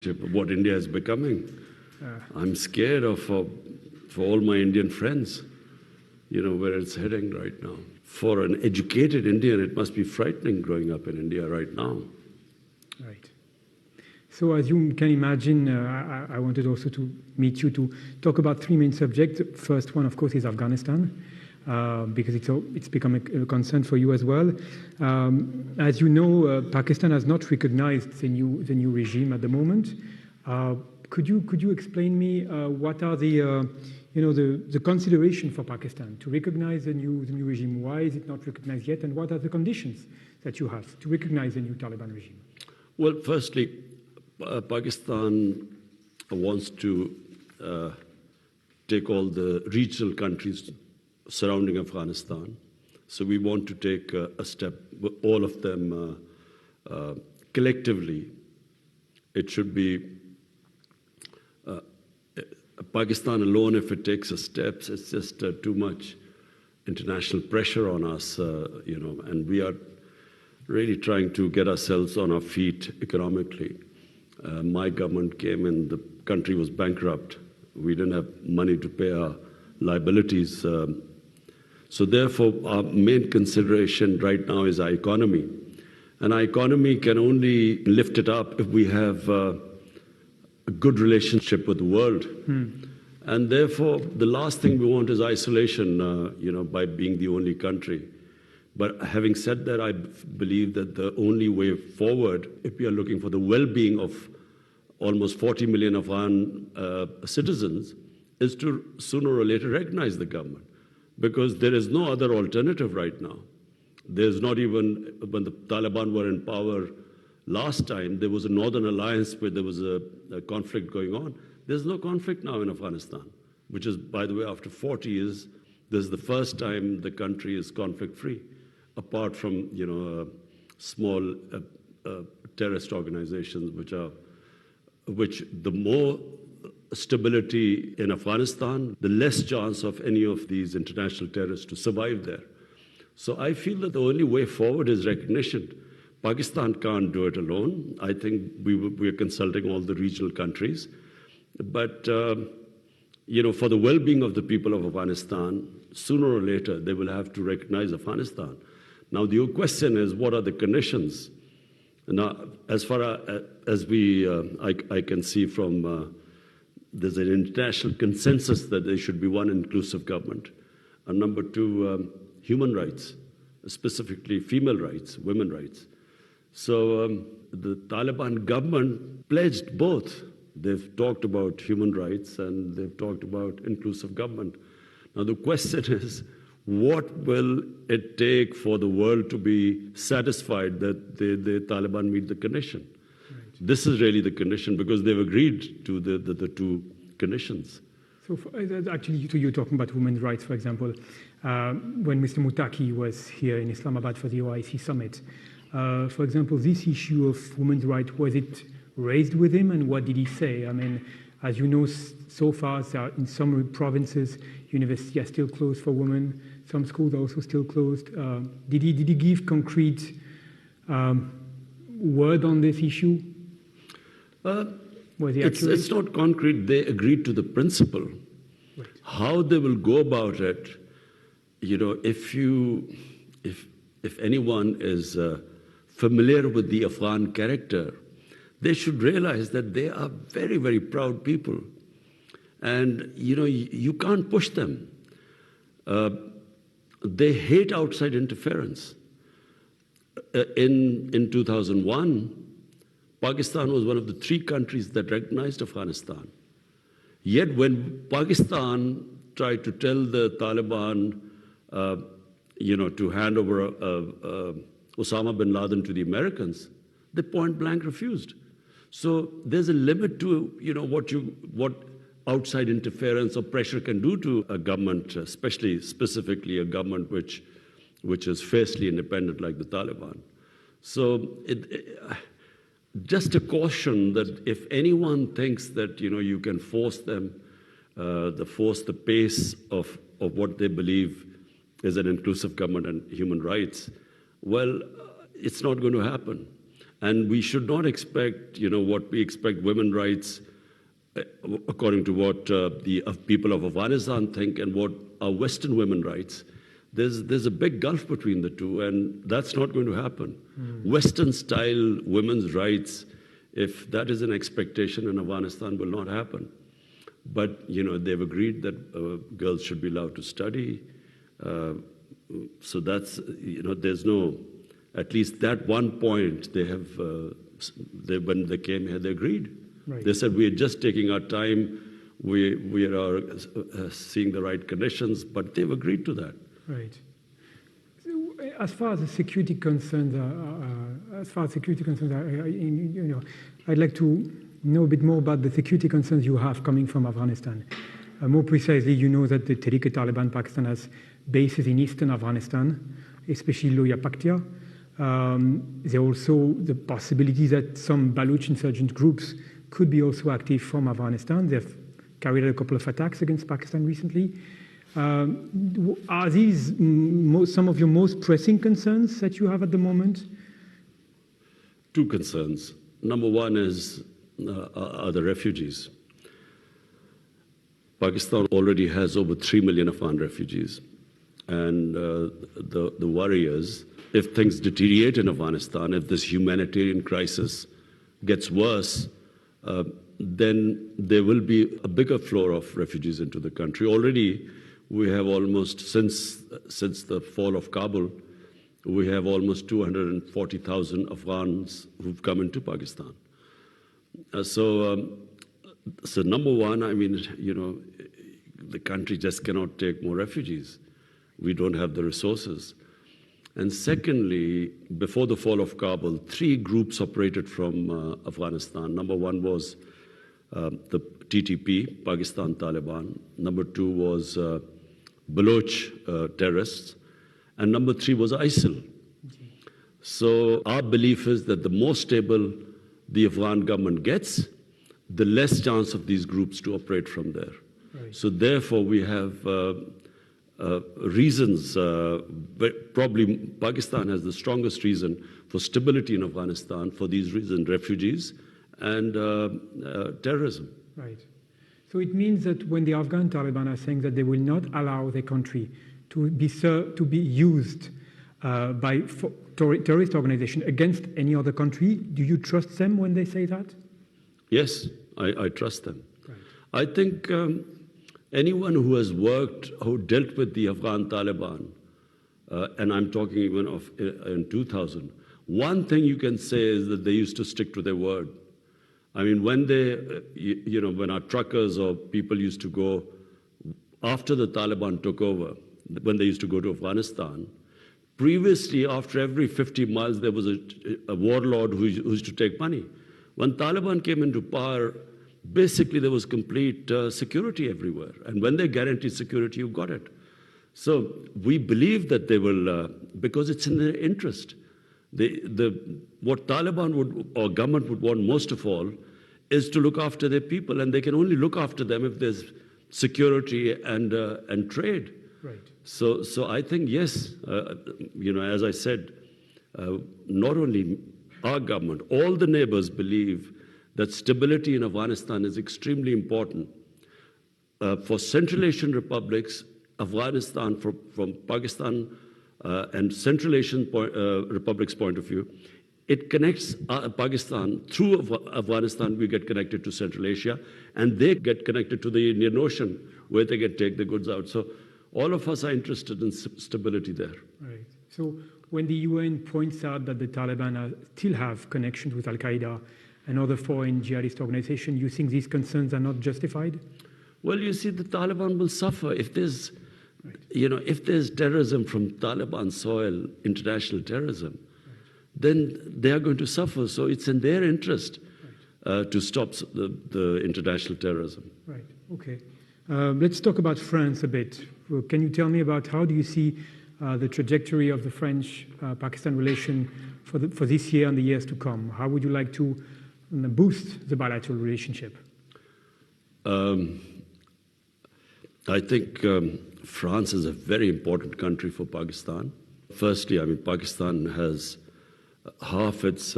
what India is becoming. I'm scared of for all my Indian friends, where it's heading right now. For an educated Indian, it must be frightening growing up in India right now. Right. So as you can imagine, I wanted also to meet you to talk about three main subjects. First one, of course, is Afghanistan, because it's become a concern for you as well. As you know, Pakistan has not recognized the new regime at the moment. Could you explain me what are the consideration for Pakistan to recognize the new regime? Why is it not recognized yet, and what are the conditions that you have to recognize the new Taliban regime? Well, firstly, Pakistan wants to take all the regional countries surrounding Afghanistan. So we want to take a step, all of them collectively. It should be Pakistan alone. If it takes a steps, it's just too much international pressure on us, and we are really trying to get ourselves on our feet economically. My government came and the country was bankrupt. We didn't have money to pay our liabilities. So therefore, our main consideration right now is our economy. And our economy can only lift it up if we have a good relationship with the world. And therefore, the last thing we want is isolation, by being the only country. But having said that, I believe that the only way forward, if we are looking for the well-being of almost 40 million Afghan citizens, is to sooner or later recognize the government. Because there is no other alternative right now. There's not even, when the Taliban were in power last time, there was a Northern Alliance where there was a conflict going on. There's no conflict now in Afghanistan, which is, by the way, after 40 years, this is the first time the country is conflict-free, apart from, small terrorist organizations, which the more stability in Afghanistan, the less chance of any of these international terrorists to survive there. So I feel that the only way forward is recognition. Pakistan can't do it alone. I think we are consulting all the regional countries. But, for the well-being of the people of Afghanistan, sooner or later, they will have to recognize Afghanistan. Now, the question is, what are the conditions? Now, as far as I can see from, there's an international consensus that there should be one inclusive government. And number two, human rights, specifically female rights, women rights. So the Taliban government pledged both. They've talked about human rights and they've talked about inclusive government. Now the question is, what will it take for the world to be satisfied that the Taliban meet the condition? Right. This is really the condition, because they've agreed to the two conditions. So actually, you're talking about women's rights, for example. When Mr. Mutaki was here in Islamabad for the OIC summit, for example, this issue of women's rights, was it raised with him, and what did he say? I mean, as you know, so far, in some provinces, universities are still closed for women. Some schools are also still closed. Did he give concrete word on this issue? Was he it's not concrete. They agreed to the principle. Right. How they will go about it, if anyone is familiar with the Afghan character, they should realize that they are very, very proud people. And, you can't push them. They hate outside interference. In 2001, Pakistan was one of the three countries that recognized Afghanistan. Yet when Pakistan tried to tell the Taliban, to hand over Osama bin Laden to the Americans, they point blank refused. So there's a limit to what outside interference or pressure can do to a government, specifically a government which is fiercely independent like the Taliban. So just a caution that if anyone thinks that you can force them, force the pace of what they believe is an inclusive government and human rights, well, it's not going to happen. And we should not expect, what we expect women's rights, according to what the people of Afghanistan think and what are Western women's rights. There's a big gulf between the two, and that's not going to happen. Western-style women's rights, if that is an expectation in Afghanistan, will not happen. But, they've agreed that girls should be allowed to study. So that's, there's no, at least that one point they have, when they came here, they agreed. Right. They said, we're just taking our time, we are seeing the right conditions, but they've agreed to that. Right. So, as far as the security concerns, I'd like to know a bit more about the security concerns you have coming from Afghanistan. More precisely, you know that the Tehrik-e-Taliban Pakistan has bases in eastern Afghanistan, especially Loya Paktia. There are also the possibility that some Baloch insurgent groups could be also active from Afghanistan. They've carried out a couple of attacks against Pakistan recently. Are these some of your most pressing concerns that you have at the moment? Two concerns. Number one are the refugees. Pakistan already has over 3 million Afghan refugees. And the worry is, if things deteriorate in Afghanistan, if this humanitarian crisis gets worse, then there will be a bigger flow of refugees into the country. Already, we have almost, since the fall of Kabul, we have almost 240,000 Afghans who've come into Pakistan. So number one, the country just cannot take more refugees. We don't have the resources. And secondly, before the fall of Kabul, 3 groups operated from Afghanistan. Number one was the TTP, Pakistan Taliban. Number 2 was Baloch terrorists. And number 3 was ISIL. So our belief is that the more stable the Afghan government gets, the less chance of these groups to operate from there. Right. So therefore, we have reasons, but probably Pakistan has the strongest reason for stability in Afghanistan for these reasons, refugees and terrorism. Right. So it means that when the Afghan Taliban are saying that they will not allow their country to be used by terrorist organizations against any other country, do you trust them when they say that? Yes, I trust them. Right. I think anyone who has who dealt with the Afghan Taliban, and I'm talking even of in 2000, one thing you can say is that they used to stick to their word. I mean, when when our truckers or people used to go, after the Taliban took over, when they used to go to Afghanistan, previously, after every 50 miles, there was a warlord who used to take money. When Taliban came into power, basically there was complete security everywhere. And when they guaranteed security, you got it. So we believe that they will, because it's in their interest. What Taliban or government would want most of all is to look after their people, and they can only look after them if there's security and trade. Right. So I think, yes, as I said, not only our government, all the neighbors believe that stability in Afghanistan is extremely important. For Central Asian republics, Afghanistan, from Pakistan and Central Asian republics' point of view, it connects Pakistan. Through Afghanistan, we get connected to Central Asia, and they get connected to the Indian Ocean, where they can take the goods out. So all of us are interested in stability there. Right. So when the UN points out that the Taliban still have connections with Al-Qaeda and other foreign jihadist organizations, you think these concerns are not justified? Well, you see, the Taliban will suffer if there's, if there's terrorism from Taliban soil, international terrorism, then they are going to suffer. So it's in their interest to stop the international terrorism. Right. Okay. Let's talk about France a bit. Can you tell me about how do you see the trajectory of the French-Pakistan relation for this year and the years to come? How would you like to boost the bilateral relationship? I think France is a very important country for Pakistan. Firstly, Pakistan has half its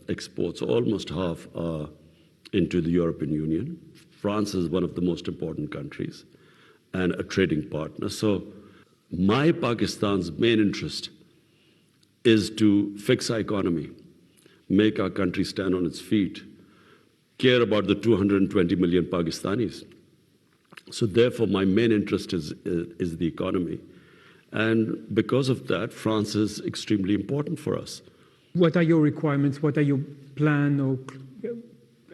exports, almost half, are into the European Union. France is one of the most important countries and a trading partner. So my Pakistan's main interest is to fix our economy, make our country stand on its feet, care about the 220 million Pakistanis. So therefore, my main interest is the economy. And because of that, France is extremely important for us. What are your requirements? What are your plan or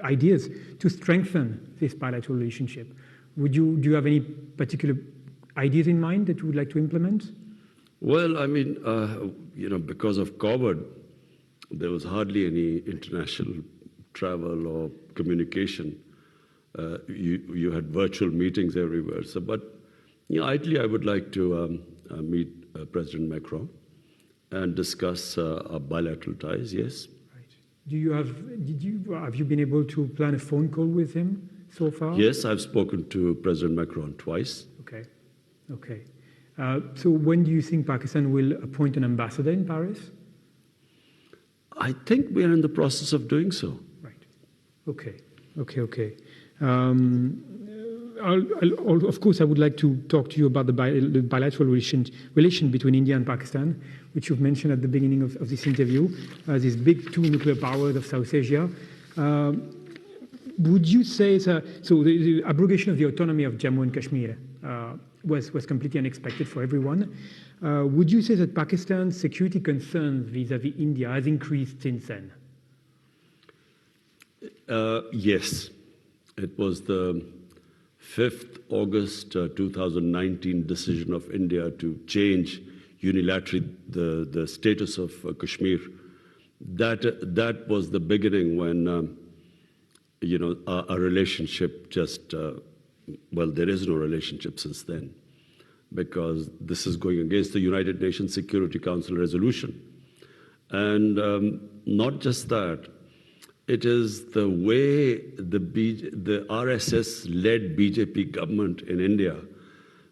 ideas to strengthen this bilateral relationship? Do you have any particular ideas in mind that you would like to implement? Well, I mean, because of COVID, there was hardly any international travel or communication. You had virtual meetings everywhere. So, but ideally, I would like to meet President Macron and discuss our bilateral ties. Yes. Right. Have you been able to plan a phone call with him so far? Yes, I've spoken to President Macron twice. Okay. So when do you think Pakistan will appoint an ambassador in Paris? I think we are in the process of doing so. Right. Okay. Of course, I would like to talk to you about the bilateral relation between India and Pakistan, which you've mentioned at the beginning of this interview, these big two nuclear powers of South Asia. Would you say so the abrogation of the autonomy of Jammu and Kashmir was completely unexpected for everyone. Would you say that Pakistan's security concerns vis-à-vis India has increased since then? Yes. It was the 5th August 2019 decision of India to change unilaterally the status of Kashmir. That was the beginning when our relationship just there is no relationship since then, because this is going against the United Nations Security Council resolution. And not just that, it is the way the RSS-led BJP government in India,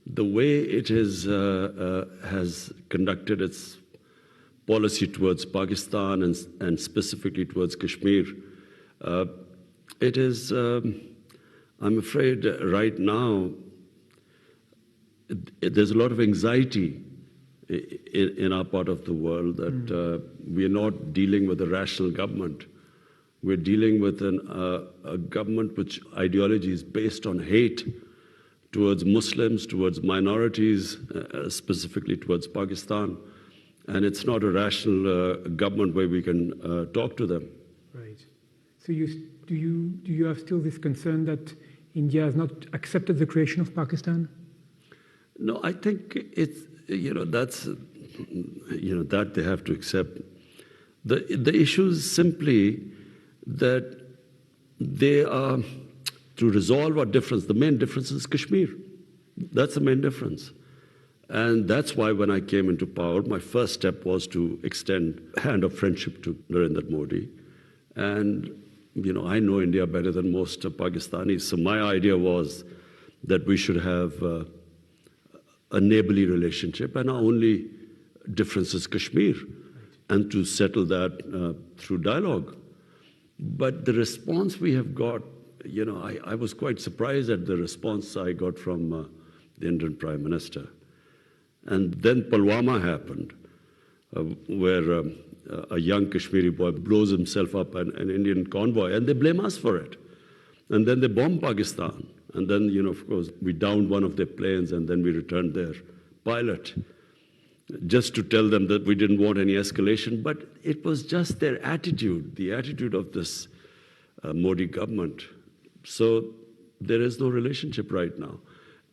the way it is, has conducted its policy towards Pakistan and specifically towards Kashmir. It is, I'm afraid, right now, there's a lot of anxiety in our part of the world that we are not dealing with a rational government. We're dealing with a government which ideology is based on hate towards Muslims, towards minorities, specifically towards Pakistan. And it's not a rational government where we can talk to them. Right. So do you have still this concern that India has not accepted the creation of Pakistan? No, I think it's, that they have to accept. The issue is simply that they are, to resolve our difference, the main difference is Kashmir. That's the main difference. And that's why when I came into power, my first step was to extend a hand of friendship to Narendra Modi. And, I know India better than most Pakistanis. So my idea was that we should have a neighborly relationship, and our only difference is Kashmir, and to settle that through dialogue. But the response we have got, I was quite surprised at the response I got from the Indian Prime Minister. And then Pulwama happened, where a young Kashmiri boy blows himself up an Indian convoy, and they blame us for it. And then they bomb Pakistan. And then, of course, we downed one of their planes, and then we returned their pilot, just to tell them that we didn't want any escalation. But it was just their attitude, the attitude of this Modi government. So there is no relationship right now.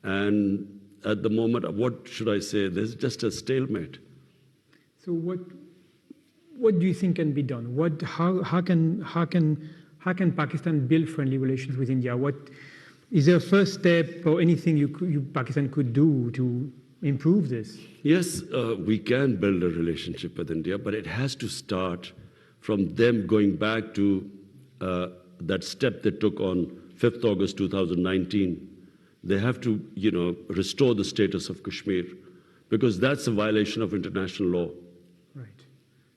And at the moment, what should I say? There's just a stalemate. So what do you think can be done? How can Pakistan build friendly relations with India? Is there a first step or anything Pakistan could do to improve this? Yes, we can build a relationship with India, but it has to start from them going back to that step they took on 5th August 2019. They have to, restore the status of Kashmir, because that's a violation of international law. Right.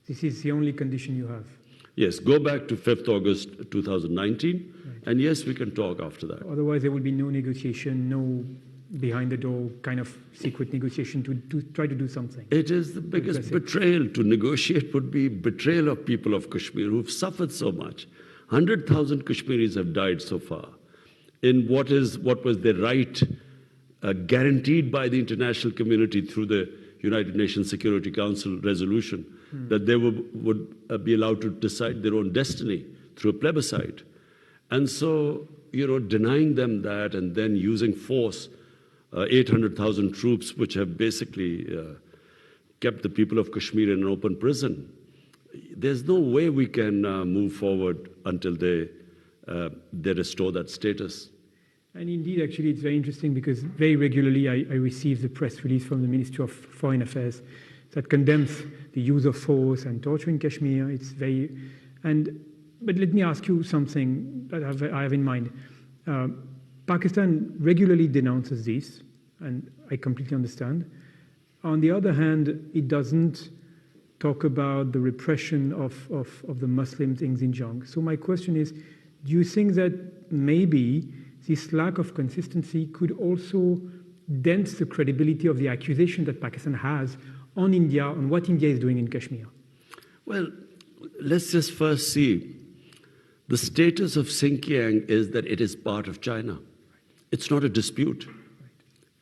This is the only condition you have. Yes, go back to 5th August 2019, and yes, we can talk after that. Otherwise, there will be no negotiation, no behind the door kind of secret negotiation to try to do something. It is the biggest betrayal. To negotiate would be betrayal of people of Kashmir who've suffered so much. 100,000 Kashmiris have died so far in what was their right guaranteed by the international community through the United Nations Security Council resolution that they would be allowed to decide their own destiny through a plebiscite. And so, denying them that and then using force, 800,000 troops, which have basically kept the people of Kashmir in an open prison. There's no way we can move forward until they restore that status. And indeed, actually, it's very interesting because very regularly I receive the press release from the Ministry of Foreign Affairs that condemns the use of force and torture in Kashmir. But let me ask you something that I have in mind. Pakistan regularly denounces this, and I completely understand. On the other hand, it doesn't talk about the repression of the Muslims in Xinjiang. So my question is, do you think that maybe this lack of consistency could also dent the credibility of the accusation that Pakistan has on India, on what India is doing in Kashmir? Well, let's just first see. The status of Xinjiang is that it is part of China. It's not a dispute.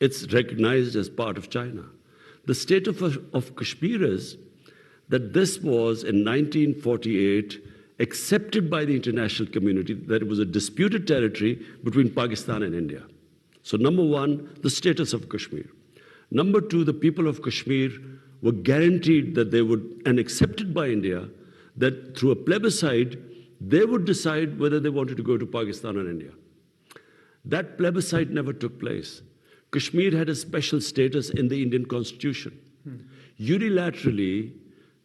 It's recognized as part of China. The state of Kashmir is that this was, in 1948, accepted by the international community that it was a disputed territory between Pakistan and India. So number one, the status of Kashmir. Number two, the people of Kashmir were guaranteed that they would, and accepted by India, that through a plebiscite, they would decide whether they wanted to go to Pakistan or India. That plebiscite never took place. Kashmir had a special status in the Indian constitution. Unilaterally,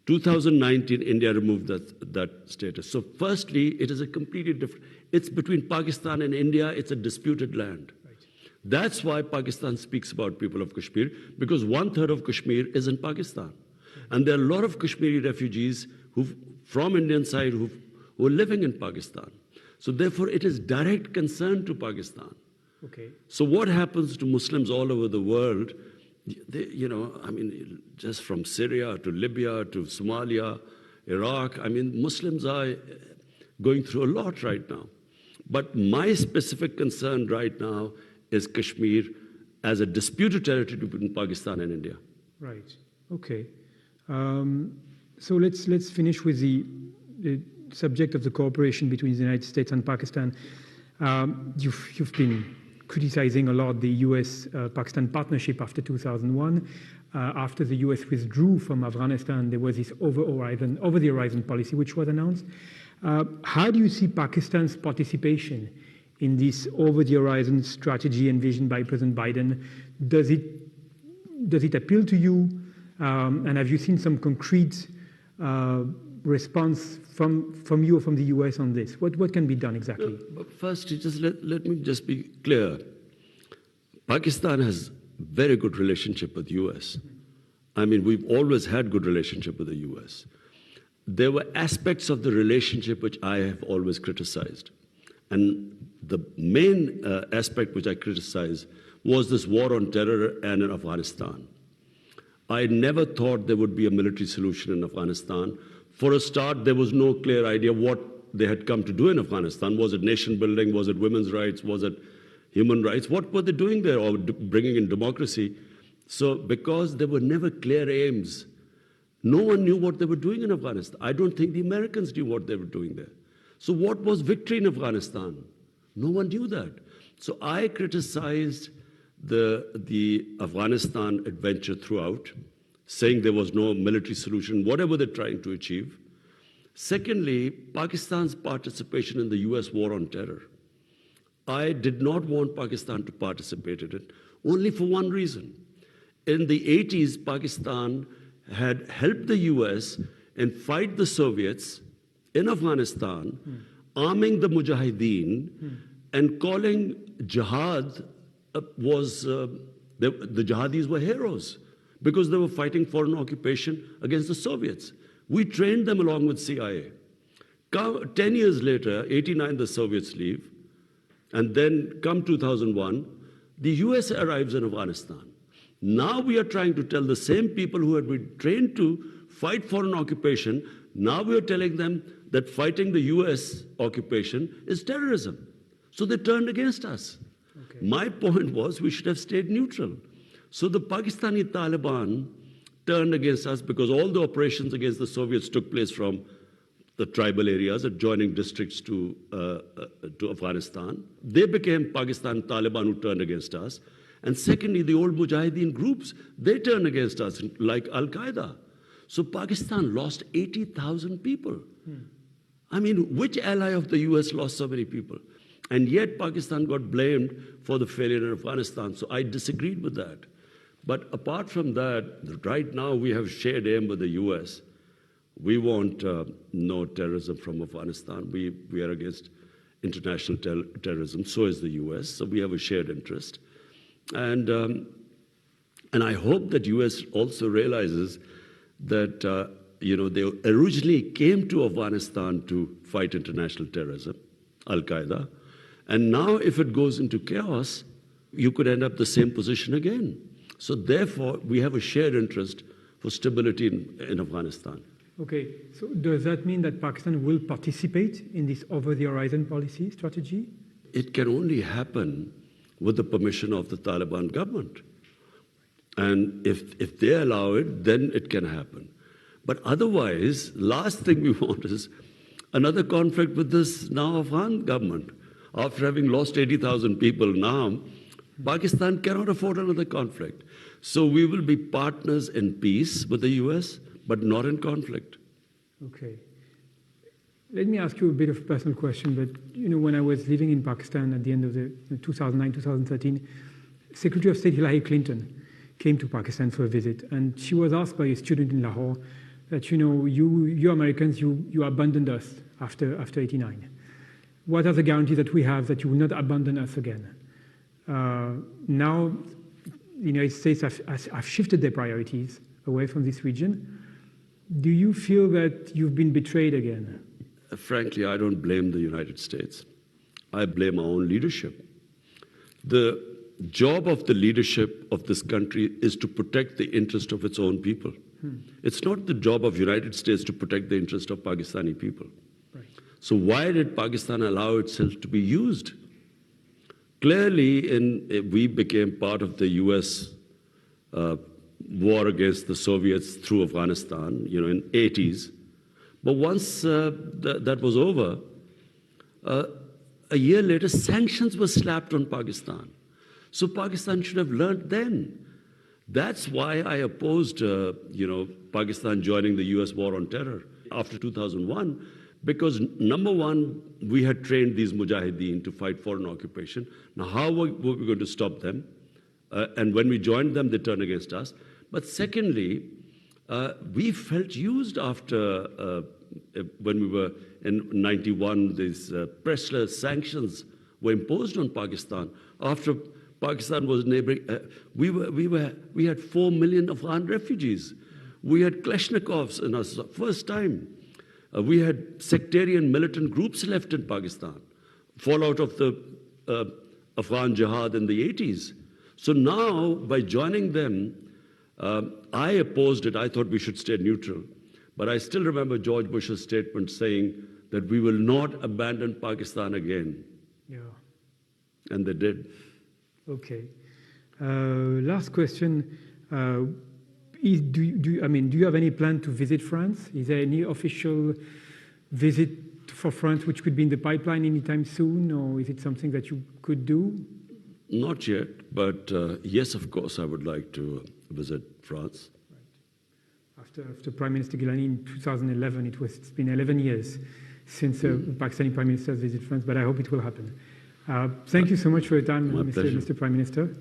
2019, India removed that status. So firstly, it is a completely different, it's between Pakistan and India, it's a disputed land. Right. That's why Pakistan speaks about people of Kashmir, because 1/3 of Kashmir is in Pakistan. And there are a lot of Kashmiri refugees from Indian side who are living in Pakistan. So therefore, it is direct concern to Pakistan. Okay. So what happens to Muslims all over the world? Just from Syria to Libya to Somalia, Iraq, Muslims are going through a lot right now. But my specific concern right now is Kashmir as a disputed territory between Pakistan and India. Right. Okay. So let's finish with the subject of the cooperation between the United States and Pakistan. You've been criticizing a lot the US-Pakistan partnership after 2001. After the US withdrew from Afghanistan, there was this over-the-horizon policy which was announced. How do you see Pakistan's participation in this over-the-horizon strategy envisioned by President Biden? Does it appeal to you? And have you seen some concrete response from you or from the US on this? What can be done exactly? But first, let me just be clear. Pakistan has very good relationship with the US. We've always had good relationship with the US. There were aspects of the relationship which I have always criticized. And the main aspect which I criticized was this war on terror and in Afghanistan. I never thought there would be a military solution in Afghanistan. For a start, there was no clear idea what they had come to do in Afghanistan. Was it nation building? Was it women's rights? Was it human rights? What were they doing there, or bringing in democracy? So because there were never clear aims, no one knew what they were doing in Afghanistan. I don't think the Americans knew what they were doing there. So what was victory in Afghanistan? No one knew that. So I criticized the Afghanistan adventure throughout, saying there was no military solution, whatever they're trying to achieve. Secondly, Pakistan's participation in the US war on terror. I did not want Pakistan to participate in it, only for one reason. In the 80s, Pakistan had helped the US and fight the Soviets in Afghanistan, arming the Mujahideen, and calling jihad the jihadis were heroes, because they were fighting foreign occupation against the Soviets. We trained them along with CIA. 10 years later, 89, the Soviets leave, and then come 2001, the US arrives in Afghanistan. Now we are trying to tell the same people who had been trained to fight foreign occupation, now we are telling them that fighting the US occupation is terrorism. So they turned against us. Okay. My point was we should have stayed neutral. So the Pakistani Taliban turned against us because all the operations against the Soviets took place from the tribal areas, adjoining districts to Afghanistan. They became Pakistan Taliban who turned against us. And secondly, the old Mujahideen groups, they turned against us, like Al-Qaeda. So Pakistan lost 80,000 people. I mean, which ally of the US lost so many people? And yet Pakistan got blamed for the failure in Afghanistan. So I disagreed with that. But apart from that, right now we have shared aim with the US. We want no terrorism from Afghanistan. We are against international terrorism. So is the US. So we have a shared interest. And I hope that US also realizes that they originally came to Afghanistan to fight international terrorism, Al-Qaeda. And now if it goes into chaos, you could end up the same position again. So therefore, we have a shared interest for stability in Afghanistan. Okay, so does that mean that Pakistan will participate in this over-the-horizon policy strategy? It can only happen with the permission of the Taliban government. And if they allow it, then it can happen. But otherwise, last thing we want is another conflict with this now Afghan government. After having lost 80,000 people now, Pakistan cannot afford another conflict. So we will be partners in peace with the US, but not in conflict. Okay. Let me ask you a bit of a personal question, but when I was living in Pakistan at the end of the 2009, 2013, Secretary of State Hillary Clinton came to Pakistan for a visit, and she was asked by a student in Lahore that, you Americans, you abandoned us after 89. What are the guarantees that we have that you will not abandon us again? Now, the United States have shifted their priorities away from this region. Do you feel that you've been betrayed again? Frankly, I don't blame the United States. I blame our own leadership. The job of the leadership of this country is to protect the interest of its own people. It's not the job of the United States to protect the interest of Pakistani people. Right. So why did Pakistan allow itself to be used? Clearly, we became part of the US war against the Soviets through Afghanistan, in 80s. But once that was over, a year later, sanctions were slapped on Pakistan. So Pakistan should have learned then. That's why I opposed, Pakistan joining the US war on terror after 2001, because number one, we had trained these mujahideen to fight foreign occupation. Now, how were we going to stop them? And when we joined them, they turned against us. But secondly, we felt used after when we were in 91, these pressless sanctions were imposed on Pakistan. After Pakistan was neighboring, we had 4 million Afghan refugees. We had Kalashnikovs in us, first time. We had sectarian militant groups left in Pakistan, fallout of the Afghan jihad in the 80s. So now, by joining them, I opposed it. I thought we should stay neutral. But I still remember George Bush's statement saying that we will not abandon Pakistan again. Yeah. And they did. Okay. Last question. Do you have any plan to visit France? Is there any official visit for France which could be in the pipeline anytime soon, or is it something that you could do? Not yet, but yes, of course, I would like to visit France. Right. After Prime Minister Gilani in 2011, it's been 11 years since Pakistani Prime Minister has visited France, but I hope it will happen. Thank you so much for your time, Mr. Prime Minister.